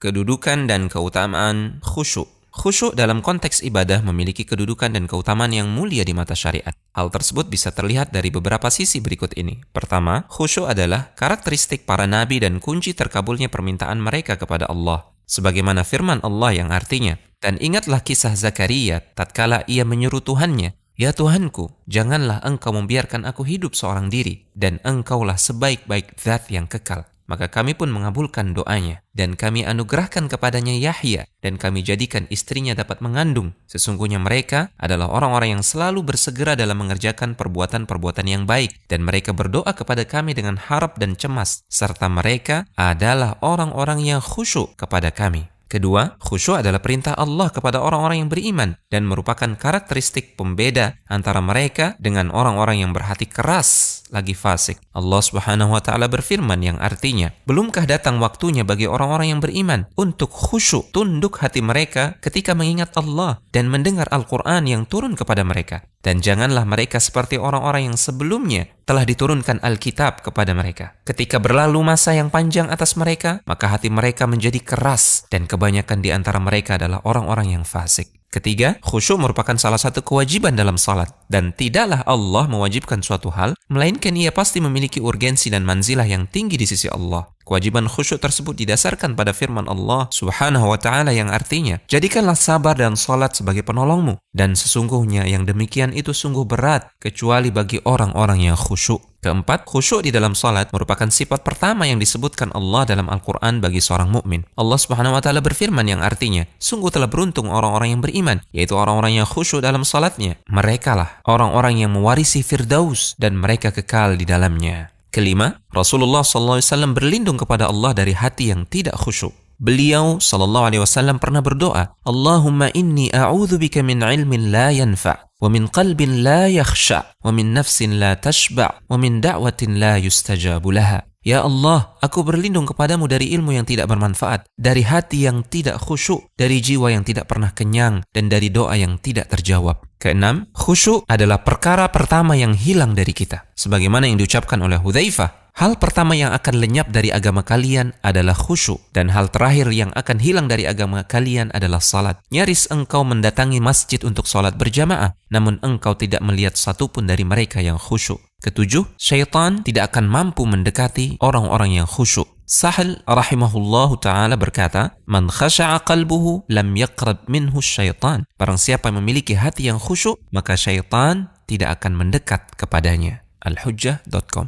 Kedudukan dan keutamaan khusyuk. Khusyuk dalam konteks ibadah memiliki kedudukan dan keutamaan yang mulia di mata syariat. Hal tersebut bisa terlihat dari beberapa sisi berikut ini. Pertama, khusyuk adalah karakteristik para nabi dan kunci terkabulnya permintaan mereka kepada Allah. Sebagaimana firman Allah yang artinya, "Dan ingatlah kisah Zakaria tatkala ia menyuruh Tuhannya, 'Ya Tuhanku, janganlah engkau membiarkan aku hidup seorang diri, dan engkaulah sebaik-baik zat yang kekal.' Maka kami pun mengabulkan doanya, dan kami anugerahkan kepadanya Yahya, dan kami jadikan istrinya dapat mengandung. Sesungguhnya mereka adalah orang-orang yang selalu bersegera dalam mengerjakan perbuatan-perbuatan yang baik, dan mereka berdoa kepada kami dengan harap dan cemas, serta mereka adalah orang-orang yang khusyuk kepada kami." Kedua, khusyuk adalah perintah Allah kepada orang-orang yang beriman dan merupakan karakteristik pembeda antara mereka dengan orang-orang yang berhati keras lagi fasik. Allah Subhanahu wa taala berfirman yang artinya, "Belumkah datang waktunya bagi orang-orang yang beriman untuk khusyuk, tunduk hati mereka ketika mengingat Allah dan mendengar Al-Qur'an yang turun kepada mereka? Dan janganlah mereka seperti orang-orang yang sebelumnya telah diturunkan Alkitab kepada mereka. Ketika berlalu masa yang panjang atas mereka, maka hati mereka menjadi keras dan kebanyakan di antara mereka adalah orang-orang yang fasik." Ketiga, khusyuk merupakan salah satu kewajiban dalam salat, dan tidaklah Allah mewajibkan suatu hal, melainkan ia pasti memiliki urgensi dan manzilah yang tinggi di sisi Allah. Kewajiban khusyuk tersebut didasarkan pada firman Allah Subhanahu wa ta'ala yang artinya, "Jadikanlah sabar dan salat sebagai penolongmu, dan sesungguhnya yang demikian itu sungguh berat, kecuali bagi orang-orang yang khusyuk." Keempat, khusyuk di dalam salat merupakan sifat pertama yang disebutkan Allah dalam Al-Quran bagi seorang mukmin. Allah Subhanahu wa ta'ala berfirman yang artinya, "Sungguh telah beruntung orang-orang yang beriman, yaitu orang-orang yang khusyuk dalam salatnya. Merekalah orang-orang yang mewarisi Firdaus dan mereka kekal di dalamnya." Kelima, Rasulullah SAW berlindung kepada Allah dari hati yang tidak khusyuk. Beliau SAW pernah berdoa, "Allahumma inni a'udzubika min ilmin la yanfa' wa min qalbin la yakhsha' wa min nafsin la tashba' wa min da'watin la yustajabu laha." Ya Allah, aku berlindung kepadamu dari ilmu yang tidak bermanfaat, dari hati yang tidak khusyuk, dari jiwa yang tidak pernah kenyang, dan dari doa yang tidak terjawab. Keenam, khusyuk adalah perkara pertama yang hilang dari kita. Sebagaimana yang diucapkan oleh Hudzaifah, hal pertama yang akan lenyap dari agama kalian adalah khusyuk, dan hal terakhir yang akan hilang dari agama kalian adalah salat. Nyaris engkau mendatangi masjid untuk salat berjamaah, namun engkau tidak melihat satupun dari mereka yang khusyuk. Ketujuh, syaitan tidak akan mampu mendekati orang-orang yang khusyuk. Sahal rahimahullahu ta'ala berkata, "Man khasha'a qalbuhu lam yaqrab minhu syaitan." Barang siapa yang memiliki hati yang khusyuk, maka syaitan tidak akan mendekat kepadanya. Al-Hujjah.com